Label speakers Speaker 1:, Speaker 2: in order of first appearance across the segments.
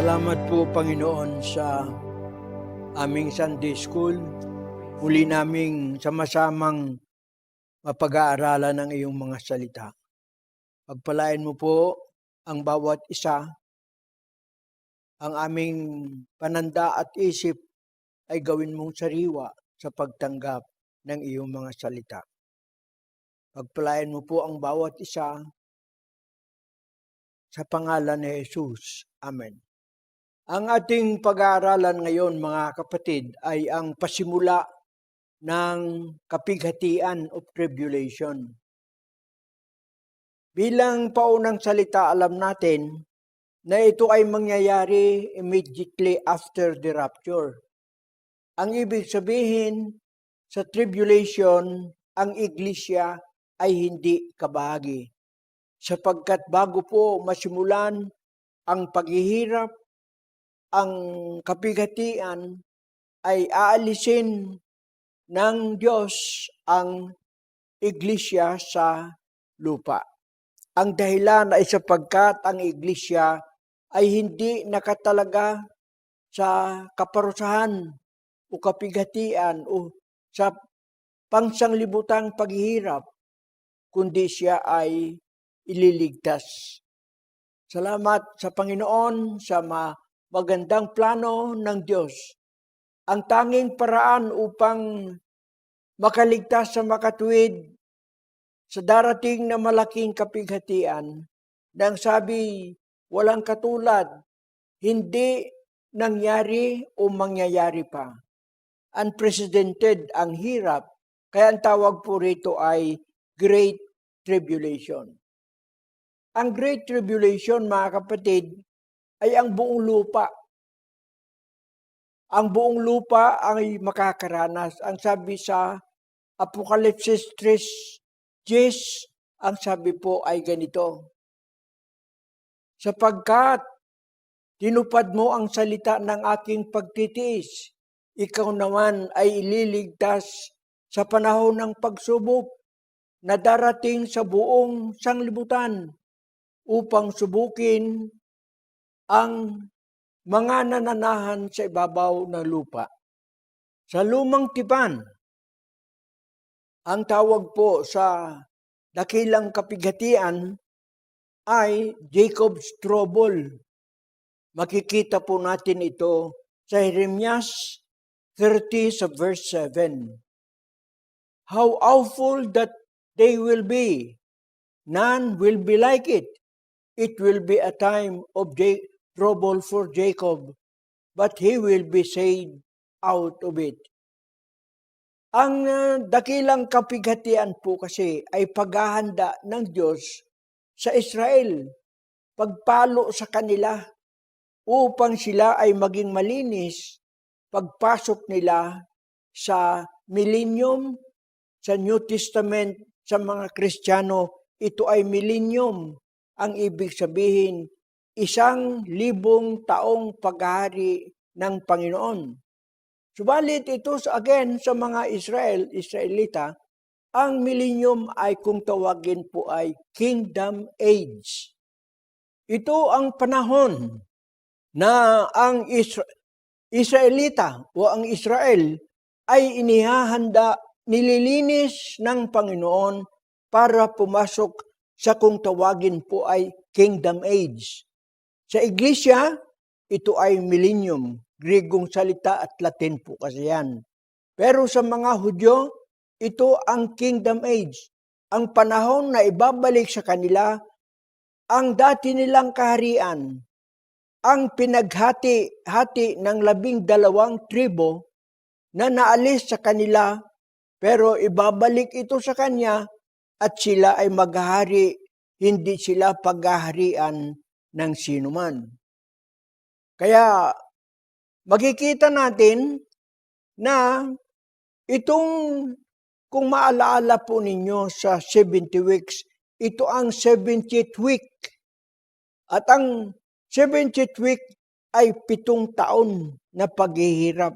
Speaker 1: Salamat po, Panginoon, sa aming Sunday School. Muli naming sama-samang mapag-aaralan ng iyong mga salita. Pagpalain mo po ang bawat isa. Ang aming pananda at isip ay gawin mong sariwa sa pagtanggap ng iyong mga salita. Pagpalain mo po ang bawat isa sa pangalan ni Jesus. Amen. Ang ating pag-aaralan ngayon, mga kapatid, ay ang pasimula ng kapighatian of tribulation. Bilang paunang salita, alam natin na ito ay mangyayari immediately after the rapture. Ang ibig sabihin, sa tribulation, ang iglesia ay hindi kabahagi. Sapagkat bago po masimulan ang paghihirap, ang kapighatian, ay aalisin ng Diyos ang iglesia sa lupa. Ang dahilan ay sapagkat ang iglesia ay hindi nakatalaga sa kaparusahan o kapighatian o sa pangsanglibutang paghihirap, kundi siya ay ililigtas. Salamat sa Panginoon sa magandang plano ng Diyos. Ang tanging paraan upang makaligtas sa makatuwid sa darating na malaking kapighatian, nang sabi walang katulad, hindi nangyari o mangyayari pa. Unprecedented ang hirap, kaya ang tawag po rito ay Great Tribulation. Ang Great Tribulation, mga kapatid, ay ang buong lupa. Ang buong lupa ay makakaranas. Ang sabi sa Apokalipsis 3:10, ang sabi po ay ganito: sapagkat tinupad mo ang salita ng aking pagtitiis, ikaw naman ay ililigtas sa panahon ng pagsubok na darating sa buong sanglibutan upang subukin ang mga nananahan sa ibabaw ng lupa. Sa lumang tipan, ang tawag po sa dakilang kapighatian ay Jacob's Trouble. Makikita po natin ito sa Jeremias 30 sa verse 7. How awful that day will be! None will be like it. It will be a time of trouble for Jacob, but he will be saved out of it. Ang dakilang kapighatian po kasi ay paghahanda ng Diyos sa Israel, pagpalo sa kanila upang sila ay maging malinis pagpasok nila sa millennium. Sa New Testament, sa mga Kristiyano, ito ay millennium. Ang ibig sabihin, 1,000 taong paghahari ng Panginoon. Subalit ito again sa mga Israelita, ang millennium ay kung tawagin po ay Kingdom Age. Ito ang panahon na ang Israelita o ang Israel ay inihahanda, nililinis ng Panginoon para pumasok sa kung tawagin po ay Kingdom Age. Sa iglesia, ito ay millennium. Gregong salita at Latin po kasi yan. Pero sa mga Hudyo, ito ang Kingdom Age. Ang panahon na ibabalik sa kanila ang dati nilang kaharian, ang pinaghati-hati ng 12 tribo na naalis sa kanila, pero ibabalik ito sa kanya at sila ay maghahari, hindi sila paghaharian ng sinuman. Kaya makikita natin na itong, kung maalaala po ninyo sa 70 weeks, ito ang 70th week. At ang 70th week ay 7 taon na paghihirap.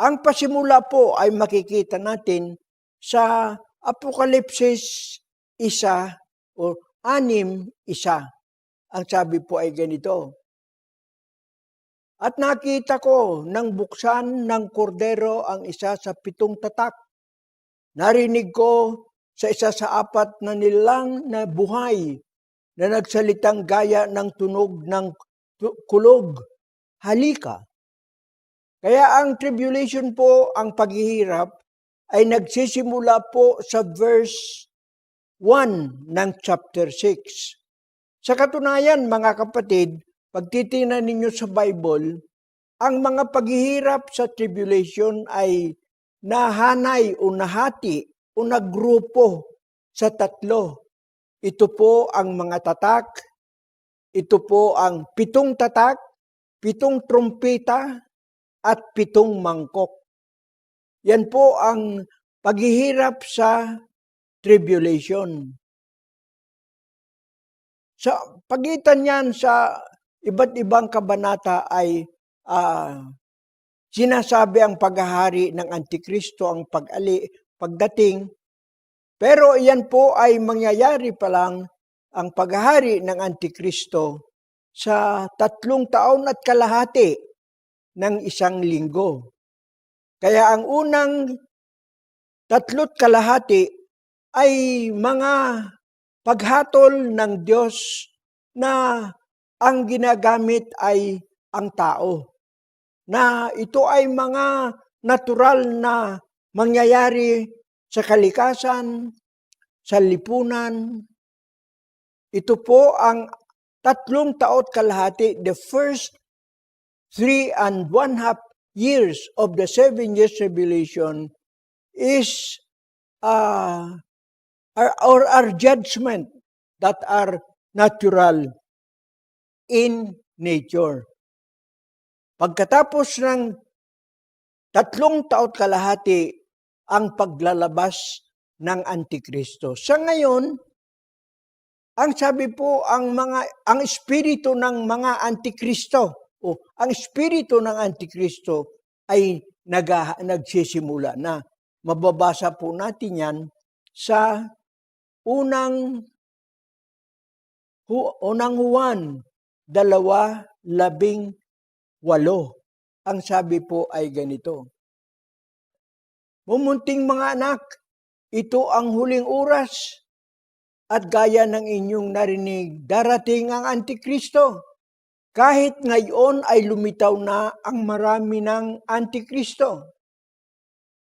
Speaker 1: Ang pasimula po ay makikita natin sa Apokalipsis 1 o 6:1. Ang sabi po ay ganito: At nakita ko nang buksan ng kordero ang isa sa 7 tatak. Narinig ko sa isa sa 4 na nilalang na buhay na nagsalitang gaya ng tunog ng kulog, halika. Kaya ang tribulation po, ang paghihirap, ay nagsisimula po sa verse 1 ng chapter 6. Sa katunayan, mga kapatid, pag titingnan ninyo sa Bible, ang mga paghihirap sa tribulation ay nahanay o nahati o naggrupo sa 3. Ito po ang mga tatak, ito po ang 7 tatak, 7 trumpeta, at 7 mangkok. Yan po ang paghihirap sa tribulation. Sa pagitan yan sa iba't ibang kabanata ay sinasabi ang paghahari ng Antikristo, ang pagdating. Pero yan po ay mangyayari pa lang ang paghahari ng Antikristo sa 3 taon at kalahati ng 1 linggo. Kaya ang unang 3 kalahati ay mga paghatol ng Diyos na ang ginagamit ay ang tao. Na ito ay mga natural na mangyayari sa kalikasan, sa lipunan. Ito po ang 3 taon kalahati, the first 3.5 years of the 7 years tribulation is our judgment that are natural in nature. Pagkatapos ng 3 taon kalahati, ang paglalabas ng Antikristo. Sa ngayon, ang sabi po, ang espiritu ng mga Antikristo, ang espiritu ng Antikristo ay nagsisimula na. Mababasa po natin yan sa unang Juan 2:18. Ang sabi po ay ganito, Mumunting mga anak, ito ang huling oras, at gaya ng inyong narinig, darating ang Antikristo. Kahit ngayon ay lumitaw na ang marami ng Antikristo.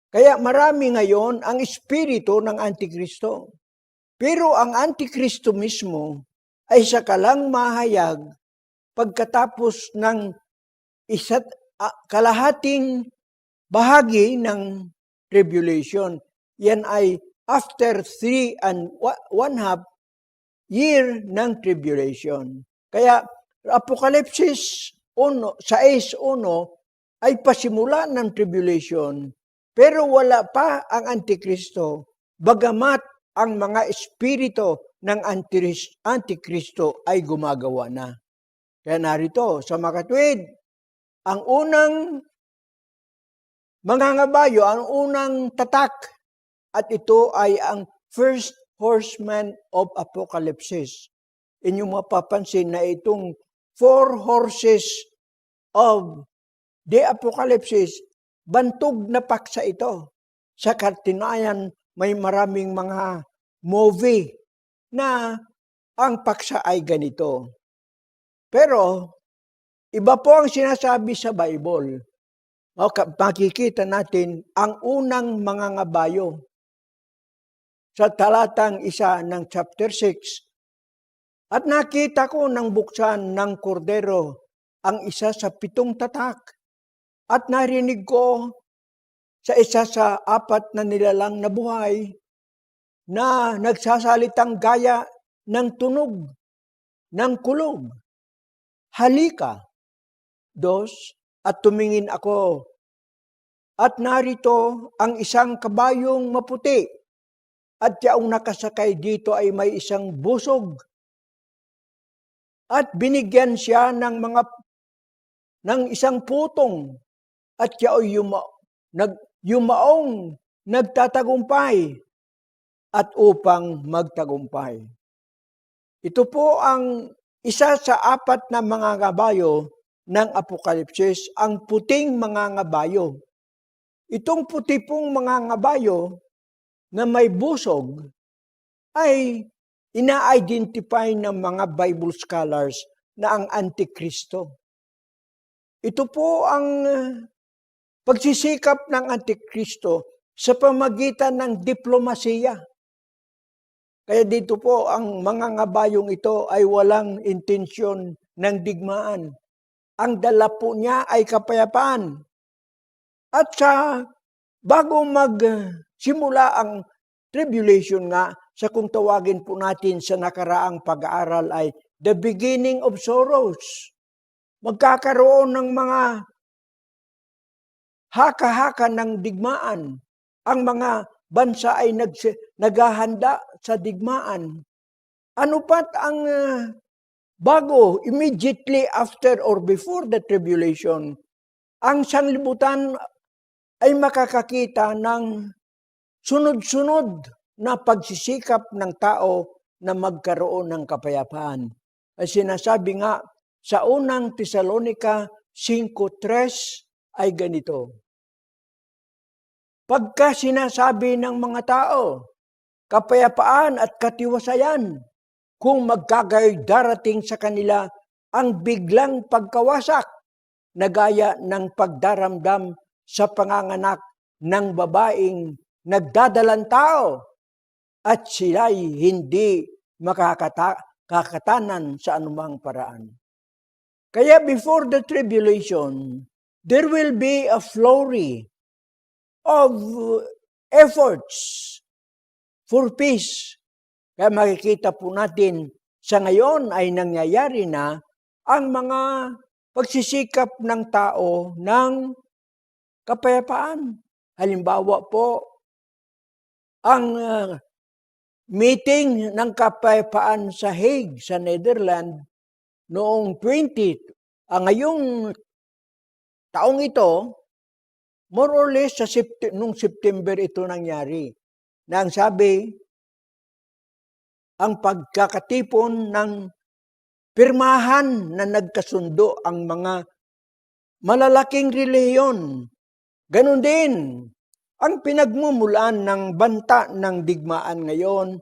Speaker 1: Kaya marami ngayon ang espiritu ng Antikristo. Pero ang Antikristo mismo ay saka lang mahayag pagkatapos ng kalahating bahagi ng tribulation. Yan ay after 3.5 year ng tribulation. Kaya Apokalipsis 6:1 ay pasimula ng tribulation, pero wala pa ang Antikristo, bagamat ang mga espiritu ng Antikristo ay gumagawa na. Kaya narito sa makatwid, ang unang mangangabayo, ang unang tatak, at ito ay ang first horseman of Apocalypse. Inyong mapapansin na itong 4 horses of the Apocalypse, bantog na paksa ito. Sa katunayan, may maraming mga movie na ang paksa ay ganito. Pero, iba po ang sinasabi sa Bible. Makikita natin ang unang mangangabayo. Sa talatang 1 ng chapter 6, at nakita ko nang buksan ng kordero ang isa sa 7 tatak. At narinig ko sa isa sa 4 na nilalang na buhay na nagsasalitang gaya ng tunog ng kulog. Halika, 2, at tumingin ako. At narito ang isang kabayong maputi. At yaong nakasakay dito ay may isang busog. At binigyan siya ng isang putong, at yaoy yumaong nagtatagumpay at upang magtagumpay. Ito po ang isa sa 4 na mga kabayo ng Apokalipsis, ang puting mga ngabayo. Itong puti pong mga ngabayo na may busog ay ina-identify ng mga Bible scholars na ang Antikristo. Ito po ang pagsisikap ng Antikristo sa pamagitan ng diplomasiya. Kaya dito po ang mga ngabayong ito ay walang intensyon ng digmaan. Ang dala po niya ay kapayapaan. At bago magsimula ang tribulation nga, sa kung tawagin po natin sa nakaraang pag-aaral ay the beginning of sorrows. Magkakaroon ng mga haka-haka ng digmaan. Ang mga bansa ay naghahanda sa digmaan. Ano pat ang bago, immediately after or before the tribulation, ang sanlibutan ay makakakita ng sunod-sunod na pagsisikap ng tao na magkaroon ng kapayapaan. Ay sinasabi nga sa unang Tesalonica 5:3 ay ganito. Pagka sinasabi ng mga tao, kapayapaan at katiwasayan, kung magkagayoy darating sa kanila ang biglang pagkawasak na gaya ng pagdaramdam sa panganganak ng babaeng nagdadalang tao at sila'y hindi makakatanan sa anumang paraan. Kaya before the tribulation, there will be a flurry of efforts for peace. Kaya makikita po natin sa ngayon ay nangyayari na ang mga pagsisikap ng tao ng kapayapaan. Halimbawa po, ang meeting ng kapayapaan sa Hague, sa Netherlands, noong ngayong taong ito, more or less noong September ito nangyari. Na ang sabi, ang pagkakatipon ng pirmahan na nagkasundo ang mga malalaking relihiyon. Ganon din, ang pinagmumulan ng banta ng digmaan ngayon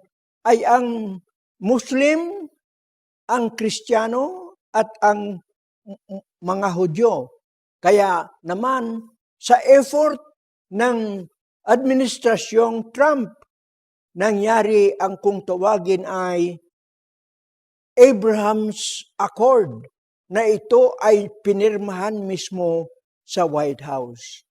Speaker 1: ay ang Muslim, ang Kristiyano at ang mga Hudyo. Kaya naman, sa effort ng administrasyong Trump, nangyari ang kung tawagin ay Abraham's Accord, na ito ay pinirmahan mismo sa White House.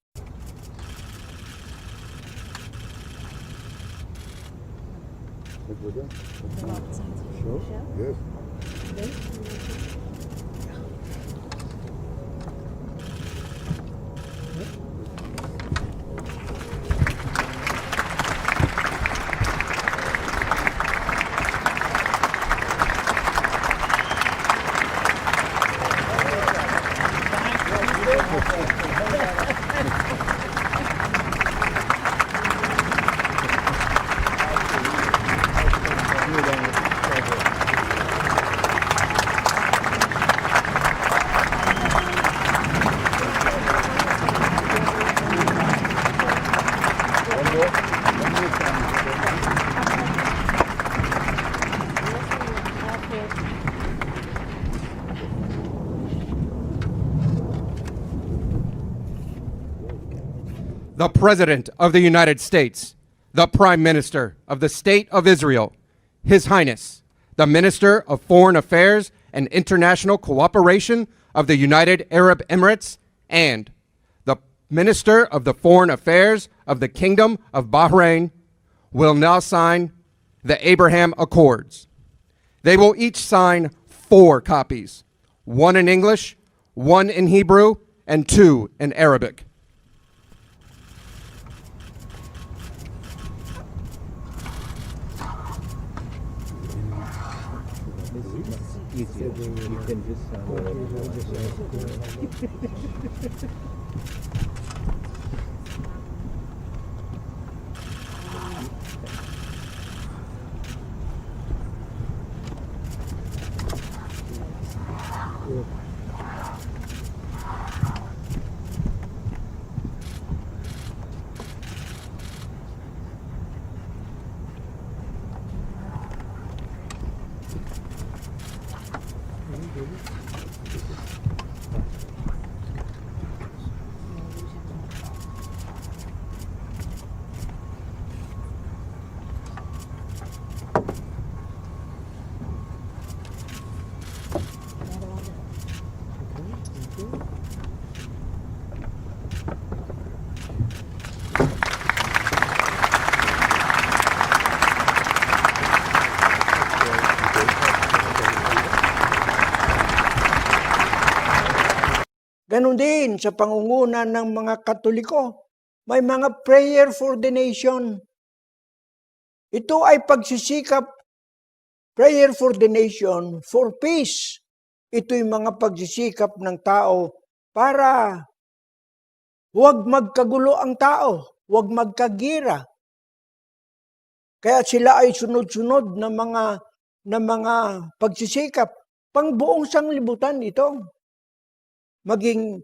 Speaker 2: The President of the United States, the Prime Minister of the State of Israel, His Highness, the Minister of Foreign Affairs and International Cooperation of the United Arab Emirates, and the Minister of the Foreign Affairs of the Kingdom of Bahrain will now sign the Abraham Accords. They will each sign 4 copies, 1 in English, 1 in Hebrew, and 2 in Arabic.
Speaker 3: You can just
Speaker 1: Ganon din sa pangunguna ng mga Katoliko. May mga prayer for the nation. Ito ay pagsisikap, prayer for the nation, for peace. Ito'y mga pagsisikap ng tao para huwag magkagulo ang tao, huwag magkagira. Kaya sila ay sunod-sunod na mga pagsisikap. Pang buong sanglibutan ito. Maging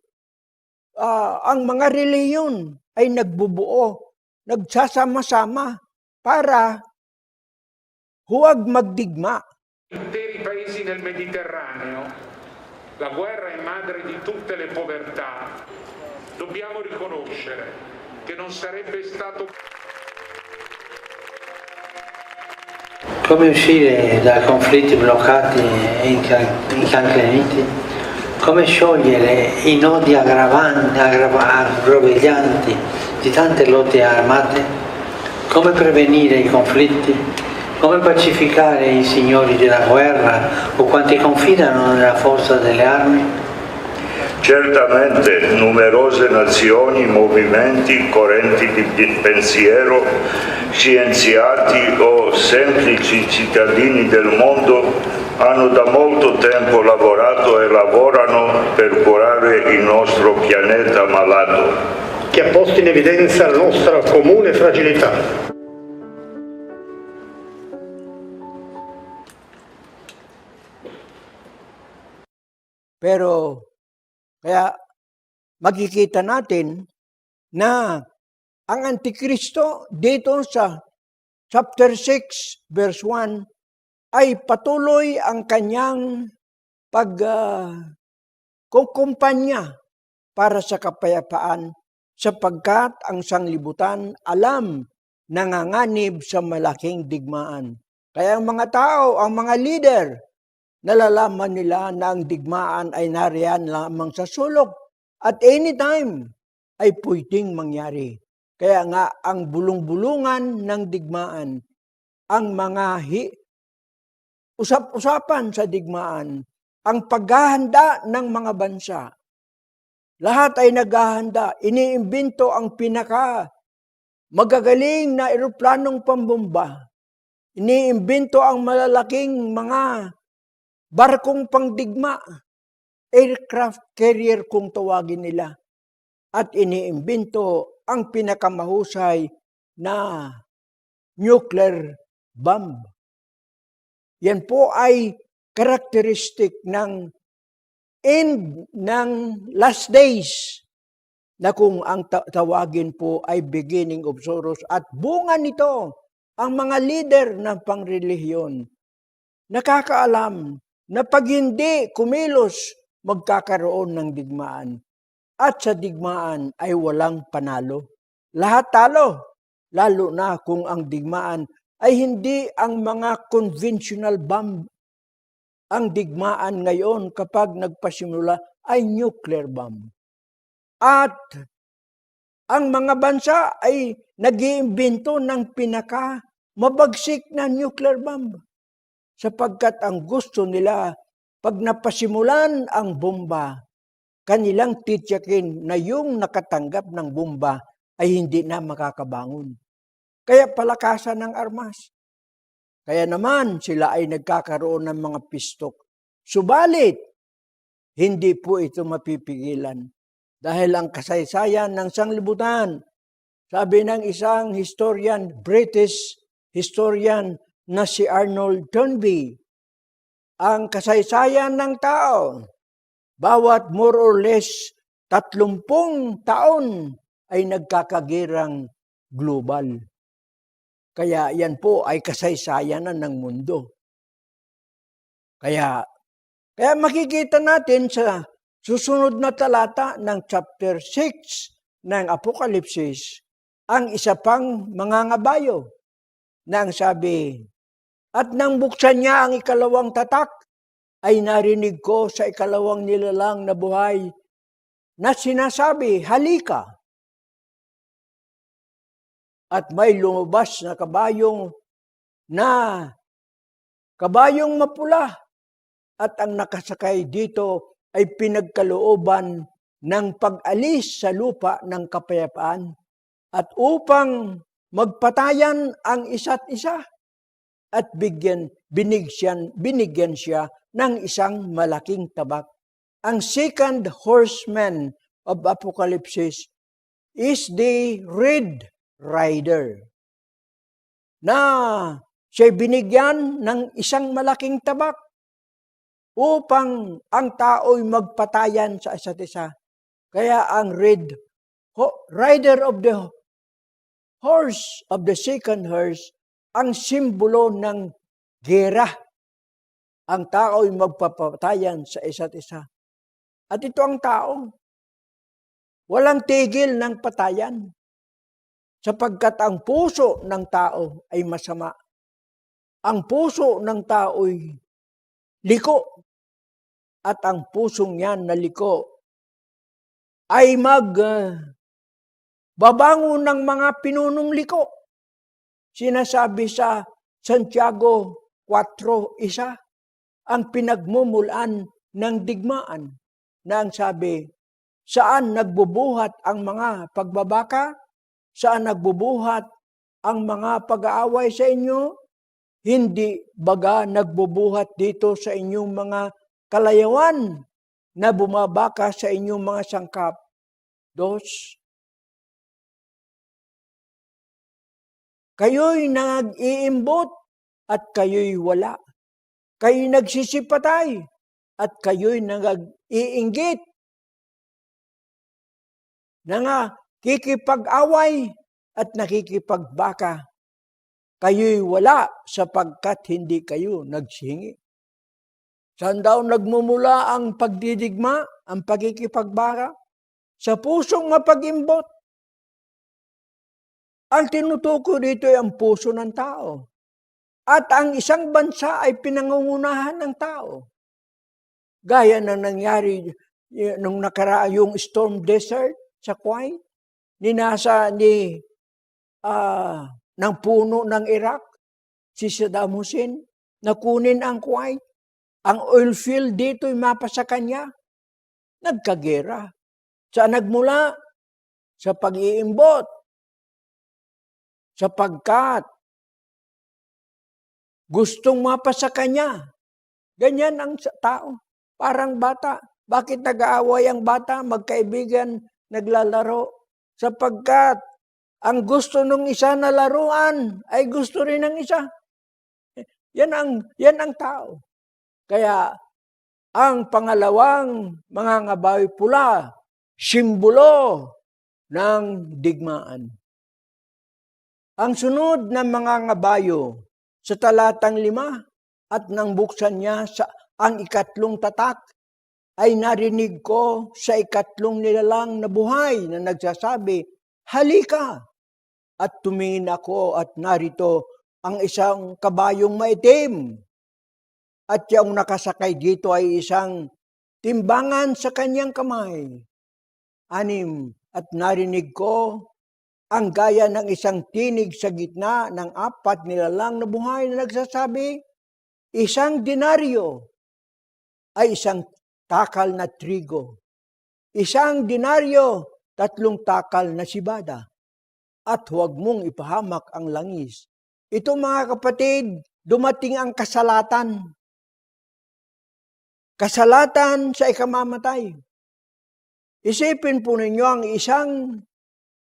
Speaker 1: ang mga reliyon ay nagbubuo, nagsasama-sama para huwag magdigma.
Speaker 4: Interi paesi nel Mediterraneo, la guerra è madre di tutte le povertà. Dobbiamo riconoscere che non sarebbe stato
Speaker 5: Come uscire da conflitti bloccati e incancreniti? Come sciogliere i nodi aggroviglianti di tante lotte armate? Come prevenire i conflitti? Come pacificare i signori della guerra o quanti confidano nella forza delle armi?
Speaker 6: Certamente numerose nazioni, movimenti, correnti di pensiero, scienziati o semplici cittadini del mondo hanno da molto tempo lavorato e lavorano per curare il nostro pianeta malato,
Speaker 7: che ha posto in evidenza la nostra comune fragilità.
Speaker 1: Pero kaya makikita natin na ang Antikristo dito sa chapter 6 verse 1 ay patuloy ang kanyang kukumpanya para sa kapayapaan sapagkat ang sanglibutan alam nanganganib sa malaking digmaan. Kaya ang mga tao, ang mga leader, nalalaman nila na ang digmaan ay nariyan lamang sa sulok at anytime ay pwedeng mangyari. Kaya nga ang bulong-bulungan ng digmaan, ang mga usap-usapan sa digmaan, ang paghahanda ng mga bansa, lahat ay naghahanda, iniimbento ang magagaling na eroplanong pambomba, iniimbento ang malalaking mga barkong pangdigma, aircraft carrier kung tawagin nila, at iniimbento ang pinakamahusay na nuclear bomb. Yan po ay karakteristik ng end ng last days na kung ang tawagin po ay beginning of sorrows at bunga nito ang mga leader ng pangrelihiyon. Nakakaalam na pag hindi kumilos, magkakaroon ng digmaan. At sa digmaan ay walang panalo. Lahat talo, lalo na kung ang digmaan ay hindi ang mga conventional bomb. Ang digmaan ngayon kapag nagpasimula ay nuclear bomb. At ang mga bansa ay nag-iimbento ng pinaka-mabagsik na nuclear bomb. Sapagkat ang gusto nila, pag napasimulan ang bomba, kanilang titiyakin na yung nakatanggap ng bomba ay hindi na makakabangon. Kaya palakasan ng armas. Kaya naman sila ay nagkakaroon ng mga pistok. Subalit, hindi po ito mapipigilan. Dahil ang kasaysayan ng sanglibutan, sabi ng isang historian, British historian na si Arnold Toynbee, ang kasaysayan ng tao, bawat more or less 30 taon ay nagkakagirang global. Kaya yan po ay kasaysayan ng mundo. Kaya Kaya makikita natin sa susunod na talata ng chapter 6 ng Apokalipsis, ang isa pang mangangabayo na ang sabi, at nang buksan niya ang ikalawang tatak, ay narinig ko sa ikalawang nilalang na buhay na sinasabi, halika. At may lumabas na kabayong mapula, at ang nakasakay dito ay pinagkalooban ng pag-alis sa lupa ng kapayapaan at upang magpatayan ang isa't isa at binigyan siya ng isang malaking tabak. Ang second horseman of Apocalypse is the Red Rider na siya binigyan ng isang malaking tabak upang ang tao'y magpatayan sa isa't isa. Kaya ang rider of the horse of the second horse, ang simbolo ng gera. Ang tao'y magpapatayan sa isa't isa. At ito ang tao. Walang tigil ng patayan. Sapagkat ang puso ng tao ay masama. Ang puso ng tao'y liko. At ang pusong yan na liko ay babango ng mga pinunong liko. Sinasabi sa Santiago 4:1, ang pinagmumulan ng digmaan na ang sabi, saan nagbubuhat ang mga pagbabaka? Saan nagbubuhat ang mga pag-aaway sa inyo? Hindi baga nagbubuhat dito sa inyong mga kalayawan na bumabaka sa inyong mga sangkap? 2, kayo'y nag-iimbot at kayo'y wala. Kayo'y nagsisipatay at kayo'y nag-iinggit. Nakikipag-away at nakikipagbaka. Kayo'y wala sapagkat hindi kayo nagsingi. Saan daw nagmumula ang pagdidigma, ang pagkikipagbaka? Sa pusong mapag-imbot. Ang tinutukoy dito ay ang puso ng tao. At ang isang bansa ay pinangungunahan ng tao. Gaya na nangyari nung nakaraan yung Storm Desert sa Kuwait, ng puno ng Iraq, si Saddam Hussein, nakunin ang Kuwait. Ang oil field dito ay mapa sa kanya. Nagkagera. Saan nagmula? Sa pag-iimbot. Sapagkat gustong mapa sa kanya. Ganyan ang tao. Parang bata. Bakit nag-aaway ang bata? Magkaibigan, naglalaro. Sapagkat ang gusto ng isa na laruan ay gusto rin ng isa. Yan ang tao. Kaya ang pangalawang mangangabawi pula, simbolo ng digmaan. Ang sunod na mangangabayo sa talatang 5 at nang buksan niya ang ikatlong tatak, ay narinig ko sa ikatlong nilalang na buhay na nagsasabi, halika! At tumingin ako at narito ang isang kabayong maitim. At yung nakasakay dito ay isang timbangan sa kanyang kamay. 6, at narinig ko ang gaya ng isang tinig sa gitna ng 4 nilalang na buhay na nagsasabi, isang denaryo ay isang takal na trigo. Isang denaryo, 3 takal na sibada. At huwag mong ipahamak ang langis. Ito mga kapatid, dumating ang kasalatan. Kasalatan sa ikamamatay. Isipin po ninyo ang isang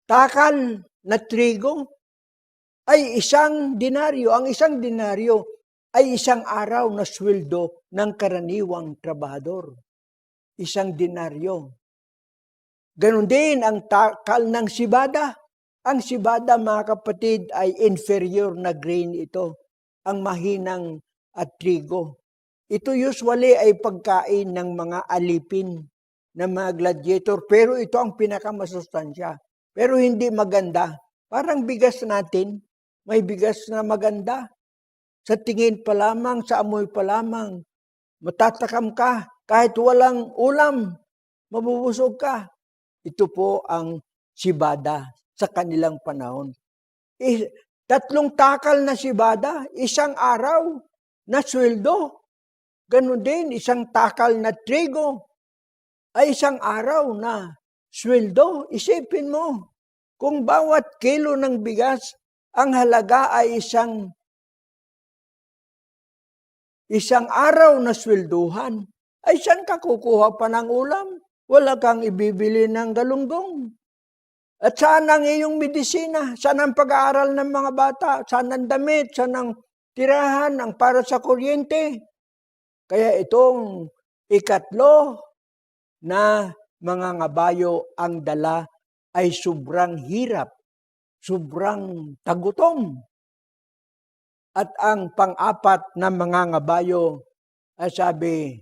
Speaker 1: takal na trigo ay isang denaryo. Ang isang denaryo ay isang araw na sweldo ng karaniwang trabahador. Isang denaryo. Ganon din ang takal ng sibada. Ang sibada, mga kapatid, ay inferior na grain ito. Ang mahinang at trigo. Ito usually ay pagkain ng mga alipin, ng mga gladiator, pero ito ang pinakamasustansya. Pero hindi maganda. Parang bigas natin, may bigas na maganda. Sa tingin pa lamang, sa amoy pa lamang, matatakam ka, kahit walang ulam, mabubusog ka. Ito po ang sibada sa kanilang panahon. 3 takal na sibada, 1 araw na sweldo. Ganon din, 1 takal na trigo ay 1 araw na sweldo. Isipin mo, kung bawat kilo ng bigas, ang halaga ay isang araw na swelduhan, ay saan ka kukuha pa ng ulam? Wala kang ibibili ng galunggong. At saan ang iyong medisina? Saan ang pag-aaral ng mga bata? Saan ang damit? Saan ang tirahan? Ang para sa kuryente? Kaya itong 3 na mga ngabayo ang dala ay sobrang hirap, sobrang tagutom. At ang 4 na mga ngabayo ay sabi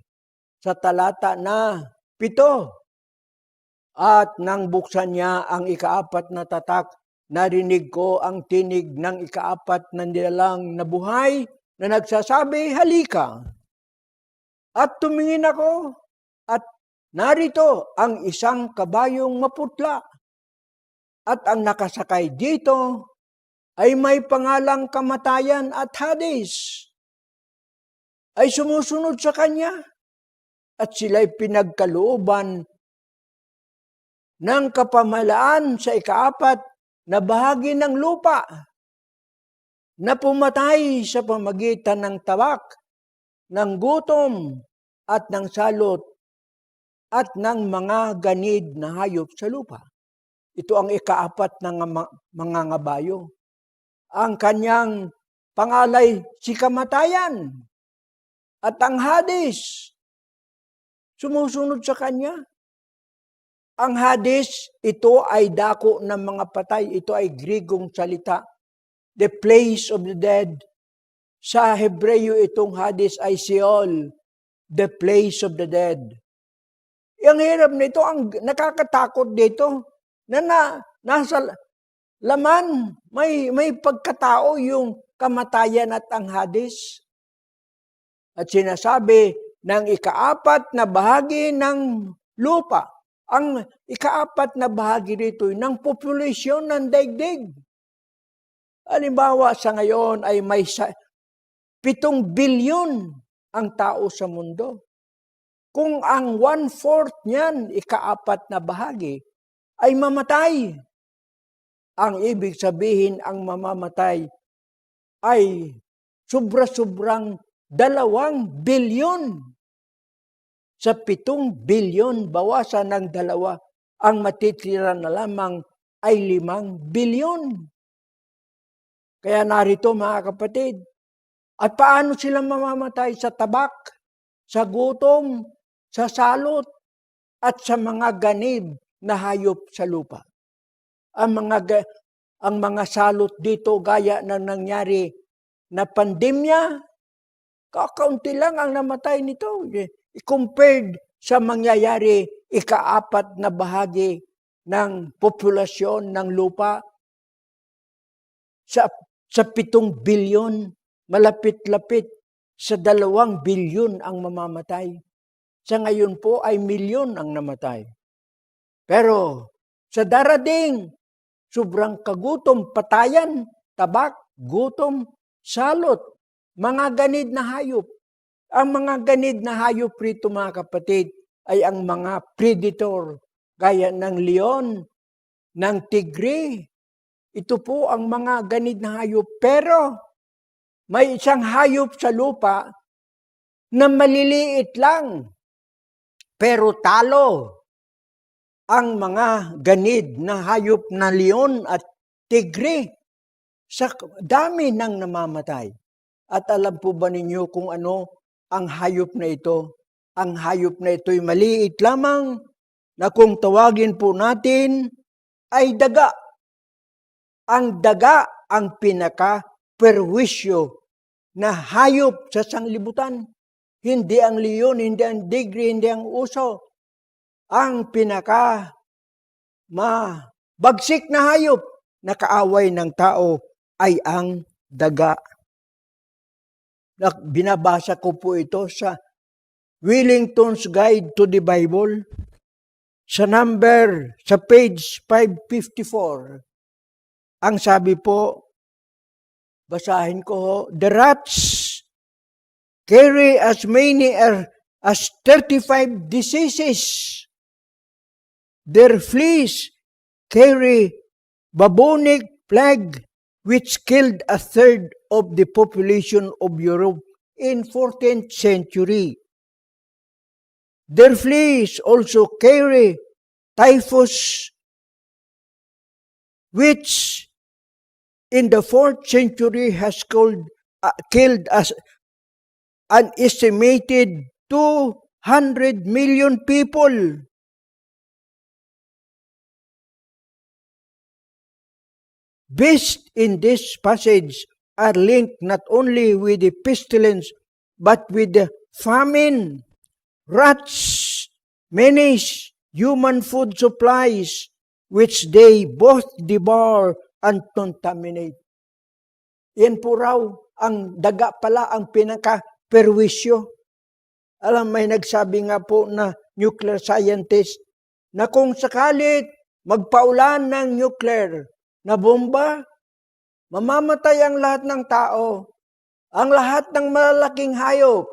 Speaker 1: sa talata na 7, at nang buksan niya ang 4 na tatak, narinig ko ang tinig ng 4 na nilalang na buhay na nagsasabi, halika. At tumingin ako at narito ang 1 kabayong maputla. At ang nakasakay dito ay may pangalang Kamatayan at Hades. Ay sumusunod sa kanya. At sila'y pinagkalooban ng kapamalaan sa 4 na bahagi ng lupa na pumatay sa pamagitan ng tabak, ng gutom at ng salot at ng mga ganid na hayop sa lupa. Ito ang 4 ng mga ngabayo. Ang kanyang pangalay si Kamatayan at ang Hades sumusunod sa kanya. Ang Hades, ito ay dako ng mga patay. Ito ay Grigong salita. The place of the dead. Sa Hebreo itong Hades ay Sheol, the place of the dead. Ang hirap nito, ang nakakatakot dito, na nasa laman, may pagkatao yung kamatayan at ang Hades. At sinasabi ng 4 na bahagi ng lupa, ang 4 na bahagi rito ng populasyon ng daigdig. Halimbawa sa ngayon ay may 7 bilyon ang tao sa mundo. Kung ang 1/4 niyan, 4 na bahagi, ay mamatay. Ang ibig sabihin, ang mamamatay ay sobra-sobrang 2 bilyon. Sa 7 bilyon, bawasan ng 2, ang matitira na lamang ay 5 bilyon. Kaya narito mga kapatid, at paano sila mamamatay? Sa tabak, sa gutom, sa salot, at sa mga ganib na hayop sa lupa. Ang mga salot dito gaya ng nangyari na pandemya, kakaunti lang ang namatay nito. Compared sa mangyayari 4 na bahagi ng populasyon ng lupa, sa 7 bilyon, malapit-lapit sa 2 bilyon ang mamamatay. Sa ngayon po ay milyon ang namatay. Pero sa darating, sobrang kagutom, patayan, tabak, gutom, salot, mga ganid na hayop. Ang mga ganid na hayop rito mga kapatid ay ang mga predator gaya ng leon, ng tigre. Ito po ang mga ganid na hayop. Pero may isang hayop sa lupa na maliliit lang. Pero talo ang mga ganid na hayop na leon at tigre sa dami ng namamatay. At alam po ba ninyo kung ano ang hayop na ito? Ang hayop na ito'y maliit lamang na kung tawagin po natin ay daga. Ang daga ang pinaka-perwisyo na hayop sa sanglibutan. hindi ang leon, hindi ang tigre, hindi ang uso. Ang bagsik na hayop na kaaway ng tao ay ang daga. Binabasa ko po ito sa Wellington's Guide to the Bible. Sa page 554. Ang sabi po, basahin ko ho, the rats carry as many as 35 diseases. Their fleas carry bubonic plague, which killed a third of the population of Europe in 14th century. Their fleas also carry typhus, which in the 4th century has killed an estimated 200 million people. Beasts in this passage are linked not only with the pestilence, but with the famine. Rats menace human food supplies, which they both devour and contaminate. Yan po raw, ang daga pala ang pinaka-perwisyo. Alam, may nagsabi nga po na nuclear scientist na kung sakalit magpaulan ng nuclear na bomba, mamamatay ang lahat ng tao, ang lahat ng malalaking hayop,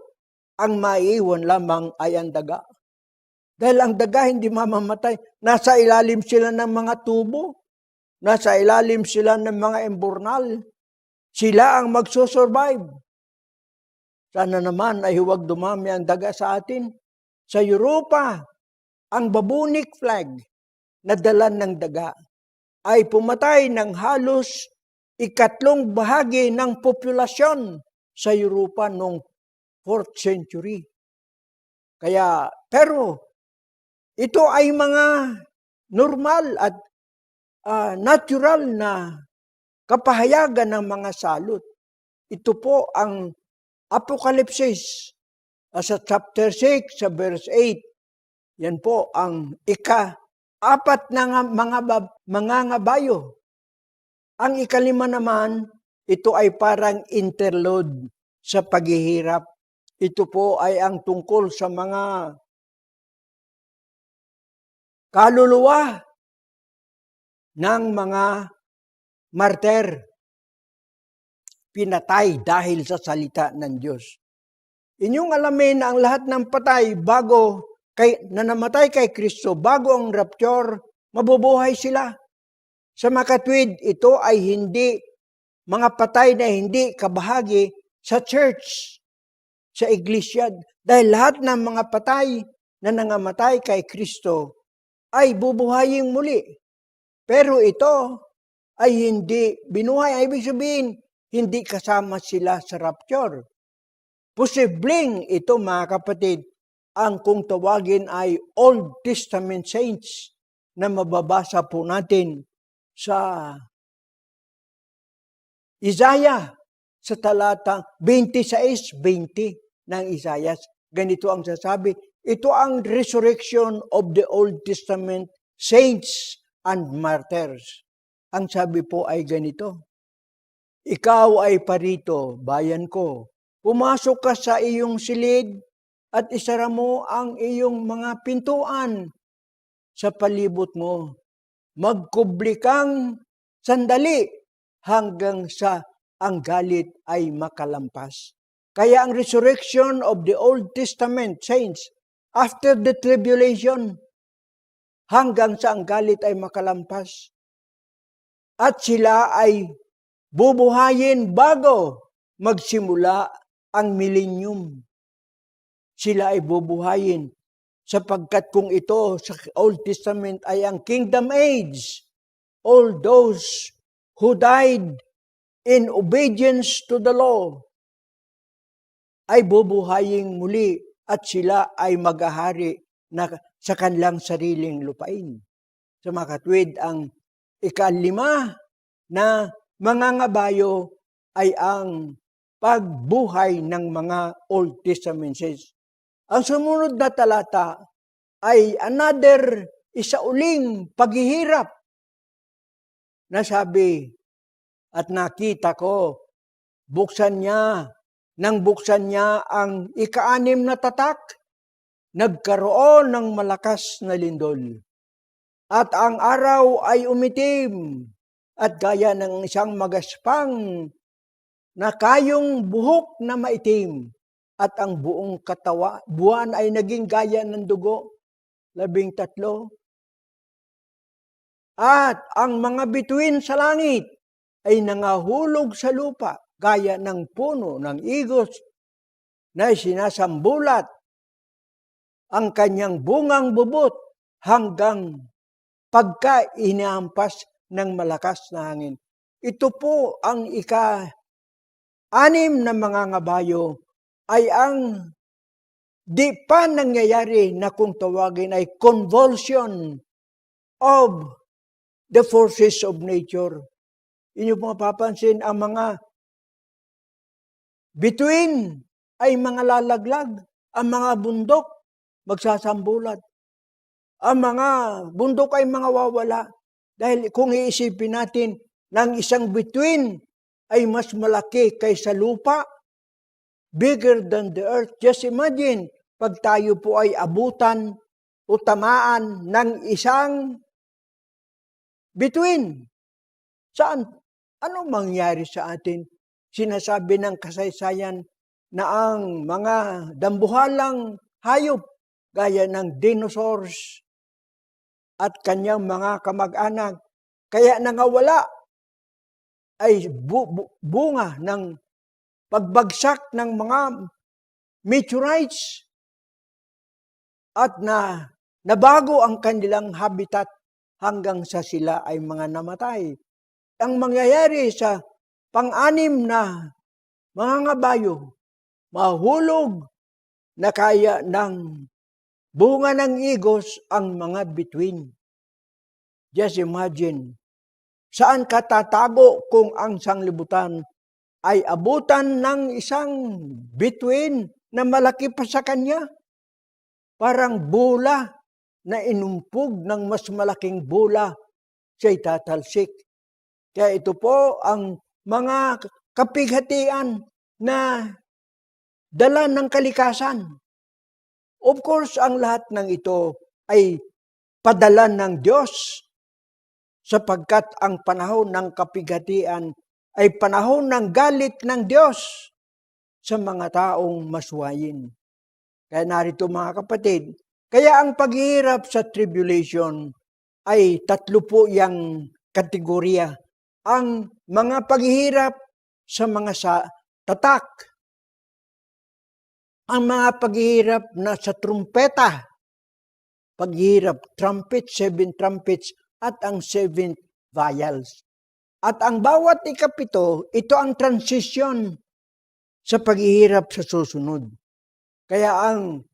Speaker 1: ang maiiwan lamang ay ang daga. Dahil ang daga hindi mamamatay. Nasa ilalim sila ng mga tubo. Nasa ilalim sila ng mga emburnal. Sila ang magsusurvive. Sana naman ay huwag dumami ang daga sa atin. Sa Europa, ang bubonic plague na dala ng daga ay pumatay ng halos 3 bahagi ng populasyon sa Europa noong 4th century. Pero ito ay mga normal at natural na kapahayagan ng mga salot. Ito po ang Apokalipsis sa chapter 6, sa verse 8. Yan po ang ika-4 na mga ngabayo. Ang ika-5 naman, ito ay parang interlude sa paghihirap. Ito po ay ang tungkol sa mga kaluluwa ng mga martir. Pinatay dahil sa salita ng Diyos. Inyong alamin na ang lahat ng patay na namatay kay Kristo, bago ang rapture, mabubuhay sila. Sa makatwid, ito ay hindi mga patay na hindi kabahagi sa church, sa iglesia. Dahil lahat ng mga patay na nangamatay kay Kristo ay bubuhayin muli. Pero ito ay hindi binuhay. Ibig sabihin, hindi kasama sila sa rapture. Posibleng ito, mga kapatid, ang kung tawagin ay Old Testament saints na mababasa po natin sa Isaiah, sa talata 26-20 ng Isaiah. Ganito ang sasabi, ito ang resurrection of the Old Testament saints and martyrs. Ang sabi po ay ganito, ikaw ay parito, bayan ko. Pumasok ka sa iyong silid at isara mo ang iyong mga pintuan sa palibot mo. Magkubli kang sandali hanggang sa ang galit ay makalampas. Kaya ang resurrection of the Old Testament saints after the tribulation, hanggang sa ang galit ay makalampas. At sila ay bubuhayin bago magsimula ang millennium. Sila ay bubuhayin sapagkat kung ito sa Old Testament ay ang Kingdom Age, all those who died in obedience to the law ay bubuhayin muli at sila ay maghahari na sa kanilang sariling lupain. Sa makatwid, ang ika-5 na mga ngabayo ay ang pagbuhay ng mga Old Testament saints. Ang sumunod na talata ay another isa uling paghihirap na sabi, at nakita ko, nang buksan niya ang ika-6 na tatak, nagkaroon ng malakas na lindol. At ang araw ay umitim at gaya ng isang magaspang na kayong buhok na maitim at ang buong buwan ay naging gaya ng dugo. 13. At ang mga bituin sa langit ay nangahulog sa lupa gaya ng puno ng igos na sinasambulat ang kanyang bungang bubot hanggang pagka inahampas ng malakas na hangin. Ito po ang ika-6 na mga ngabayo ay ang di pa nangyayari na kung tawagin ay convulsion of the forces of nature. Inyo mapapansin, ang mga bituin ay mga lalaglag, ang mga bundok magsasambulat. Ang mga bundok ay mga wawala. Dahil kung iisipin natin, ng isang bituin ay mas malaki kaysa lupa, bigger than the earth. Just imagine, pag tayo po ay abutan o tamaan ng isang bituin. Saan? Ano mangyari sa atin? Sinasabi ng kasaysayan na ang mga dambuhalang hayop gaya ng dinosaurs at kanyang mga kamag-anak kaya nangawala ay bunga ng pagbagsak ng mga meteorites at nabago ang kanilang habitat hanggang sa sila ay mga namatay. Ang mangyayari sa pang-6 na mga ngabayo, mahulog na kaya ng bunga ng igos ang mga bituin. Just imagine, saan ka tatago kung ang sanglibutan ay abutan ng isang bituin na malaki pa sa kanya? Parang bula na inumpog ng mas malaking bula, siya'y tatalsik. Kaya ito po ang mga kapighatian na dala ng kalikasan. Of course, ang lahat ng ito ay padala ng Diyos sapagkat ang panahon ng kapighatian ay panahon ng galit ng Diyos sa mga taong maswayin. Kaya narito mga kapatid, kaya ang paghihirap sa tribulation ay 3 po yang kategorya. Ang mga paghihirap sa mga tatak, ang mga paghihirap na sa trumpeta, paghihirap trumpet, 7 trumpets, at ang 7 vials. At ang bawat ikapito, ito ang transition sa paghihirap sa susunod. Kaya ang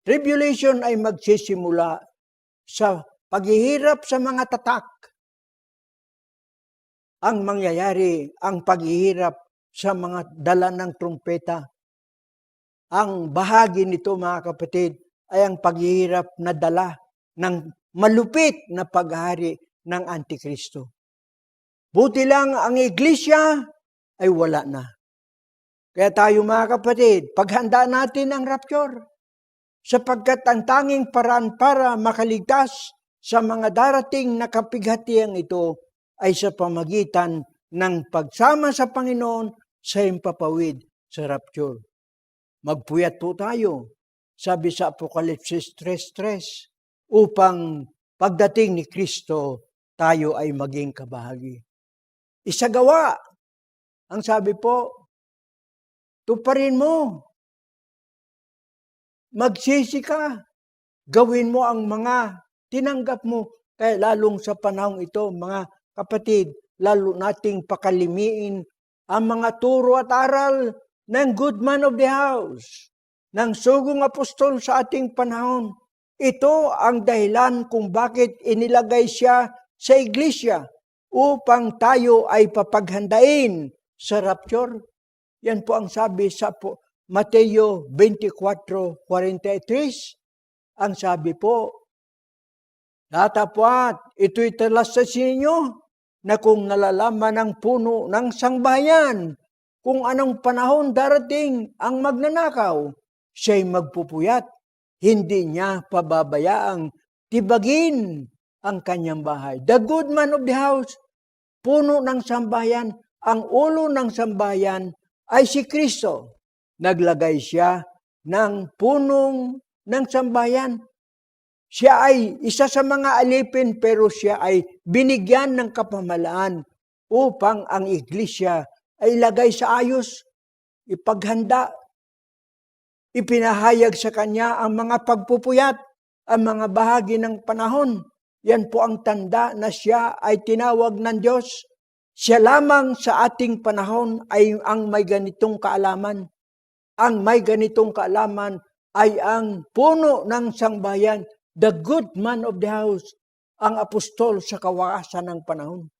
Speaker 1: tribulation ay magsisimula sa paghihirap sa mga tatak. Ang mangyayari, ang paghihirap sa mga dala ng trumpeta. Ang bahagi nito mga kapatid ay ang paghihirap na dala ng malupit na paghari ng Antikristo. Buti lang ang iglesia ay wala na. Kaya tayo mga kapatid, paghanda natin ang rapture sapagkat ang tanging paraan para makaligtas sa mga darating na kapighatiang ito ay sa pamagitan ng pagsama sa Panginoon sa himpapawid sa rapture. Magpuyat po tayo, sabi sa Apokalipsis 3:3, upang pagdating ni Kristo, tayo ay maging kabahagi. Isagawa, ang sabi po, tuparin mo. Magsisi ka. Gawin mo ang mga tinanggap mo. Kaya lalong sa panahong ito, mga kapatid, lalo nating pakalimiin ang mga turo at aral ng good man of the house, ng sugong apostol sa ating panahon. Ito ang dahilan kung bakit inilagay siya sa iglesia upang tayo ay papaghandain sa rapture. Yan po ang sabi sa Mateo 24:43. Ang sabi po, datapwat, ito'y talas sa inyo na kung nalalaman ng puno ng sangbahayan kung anong panahon darating ang magnanakaw, siya'y magpupuyat. Hindi niya pababayaang tibagin ang kanyang bahay. The good man of the house, puno ng sambahayan, ang ulo ng sambahayan ay si Kristo. Naglagay siya ng punong ng sambahayan. Siya ay isa sa mga alipin pero siya ay binigyan ng kapamalaan upang ang iglesia ay ilagay sa ayos, ipaghanda, ipinahayag sa kanya ang mga pagpupuyat, ang mga bahagi ng panahon. Yan po ang tanda na siya ay tinawag ng Diyos. Siya lamang sa ating panahon ay ang may ganitong kaalaman. Ang may ganitong kaalaman ay ang puno ng sangbahayan, the good man of the house, ang apostol sa kawakasan ng panahon.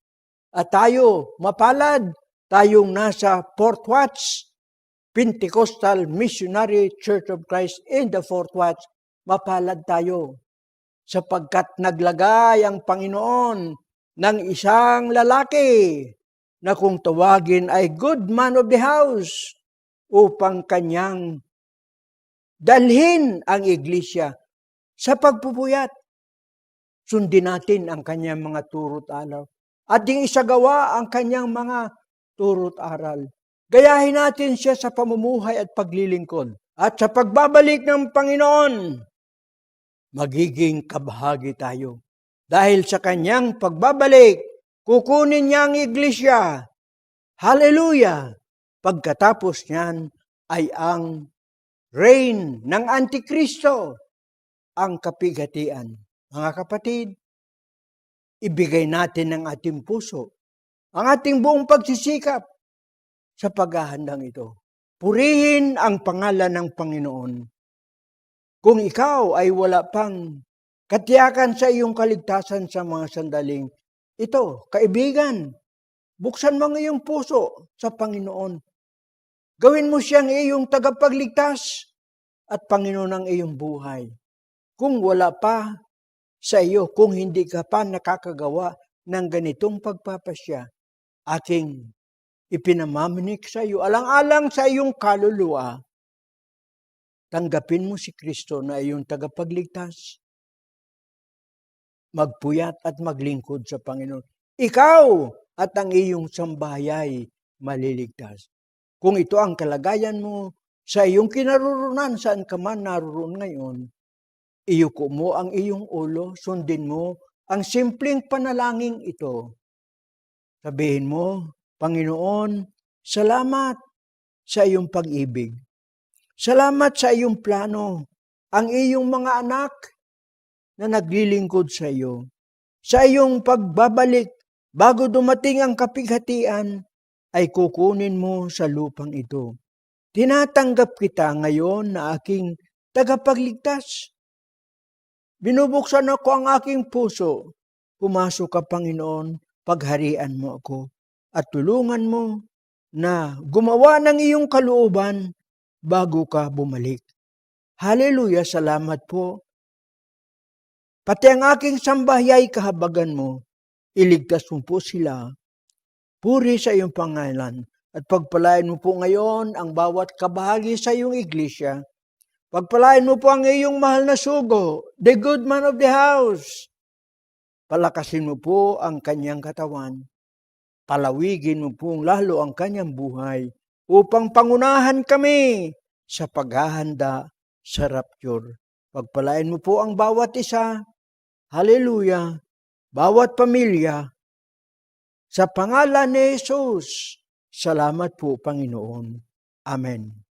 Speaker 1: At tayo, mapalad, tayong nasa Fourth Watch, Pentecostal Missionary Church of Christ in the Fourth Watch, mapalad tayo. Sapagkat naglagay ang Panginoon ng isang lalaki na kung tawagin ay good man of the house upang kanyang dalhin ang iglesia sa pagpupuyat. Sundin natin ang kanyang mga turo't aral at ding isagawa ang kanyang mga turo't aral. Gayahin natin siya sa pamumuhay at paglilingkod. At sa pagbabalik ng Panginoon, magiging kabahagi tayo. Dahil sa kanyang pagbabalik, kukunin niya ang iglesia. Hallelujah! Pagkatapos niyan ay ang reign ng Antikristo, ang kapighatian. Mga kapatid, ibigay natin ang ating puso, ang ating buong pagsisikap sa paghahandang ito. Purihin ang pangalan ng Panginoon. Kung ikaw ay wala pang katiyakan sa iyong kaligtasan sa mga sandaling ito, kaibigan, buksan mo ang iyong puso sa Panginoon. Gawin mo siyang iyong tagapagligtas at Panginoon ang iyong buhay. Kung wala pa sa iyo, kung hindi ka pa nakakagawa ng ganitong pagpapasya, aking ipinamamanik sa iyo, alang-alang sa iyong kaluluwa, tanggapin mo si Kristo na iyong tagapagligtas. Magpuyat at maglingkod sa Panginoon. Ikaw at ang iyong sambahay maliligtas. Kung ito ang kalagayan mo sa iyong kinaroroonan, saan ka man naroon ngayon, iyuko mo ang iyong ulo, sundin mo ang simpleng panalangin ito. Sabihin mo, Panginoon, salamat sa iyong pag-ibig. Salamat sa iyong plano. Ang iyong mga anak na naglilingkod sa iyo. Sa iyong pagbabalik, bago dumating ang kapighatian, ay kukunin mo sa lupang ito. Tinatanggap kita ngayon na aking tagapagligtas. Binubuksan ako ang aking puso. Pumasok ka, Panginoon, pagharian mo ako. At tulungan mo na gumawa ng iyong kalooban bago ka bumalik. Hallelujah, salamat po. Pati ang aking sambahyay kahabagan mo, iligtas mo po sila. Puri sa iyong pangalan at pagpalain mo po ngayon ang bawat kabahagi sa iyong iglesia. Pagpalain mo po ang iyong mahal na sugo, the good man of the house. Palakasin mo po ang kanyang katawan. Palawigin mo pong lalo ang kanyang buhay upang pangunahan kami sa paghahanda sa rapture. Pagpalain mo po ang bawat isa. Hallelujah. Bawat pamilya. Sa pangalan ni Jesus. Salamat po, Panginoon. Amen.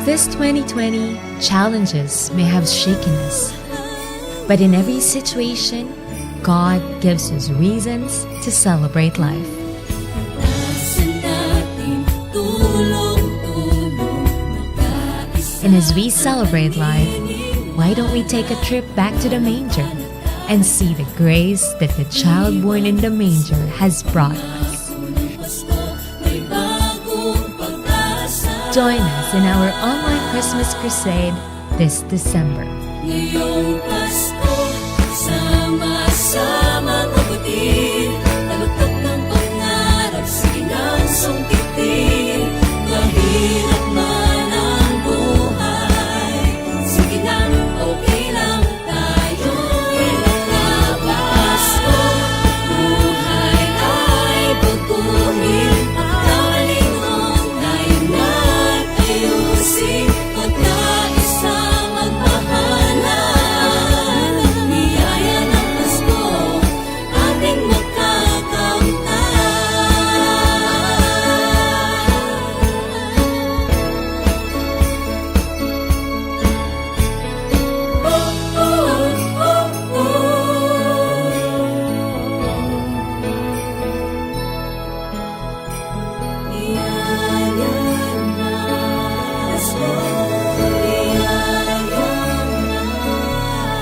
Speaker 8: This 2020, challenges may have shaken us, but in every situation, God gives us reasons to celebrate life. And as we celebrate life, why don't we take a trip back to the manger and see the grace that the child born in the manger has brought us? Join us in our online Christmas crusade this December.
Speaker 9: Ngayong Pasko, sama-samang abutin, talutok ng pangarap, sige nang sungkitin. Mahirap man ang buhay, sige nang okay lang tayo'y lalaban. Pasko, buhay ay baguhin, kalingon tayo na't ayusin, magkaisa magmahalan. Niyaya ng Pasko, ating makakamtan. Niyaya ng Pasko, niyaya ng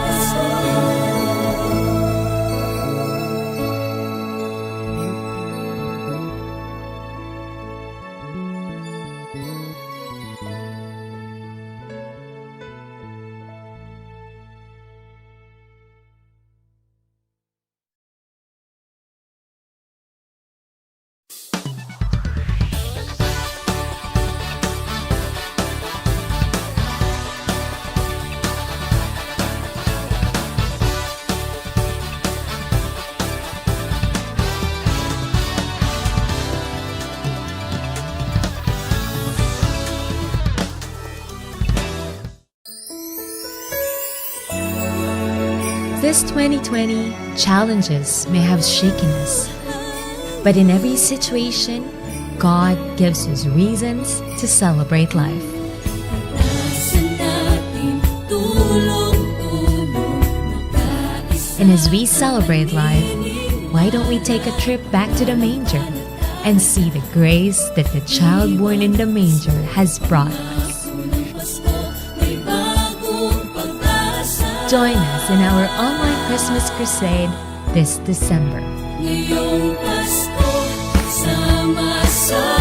Speaker 9: Pasko.
Speaker 8: This 2020, challenges may have shaken us, but in every situation, God gives us reasons to celebrate life. And as we celebrate life, why don't we take a trip back to the manger and see the grace that the child born in the manger has brought us? Join us in our online Christmas crusade this December.
Speaker 9: Ngayong Pasko, sama-sama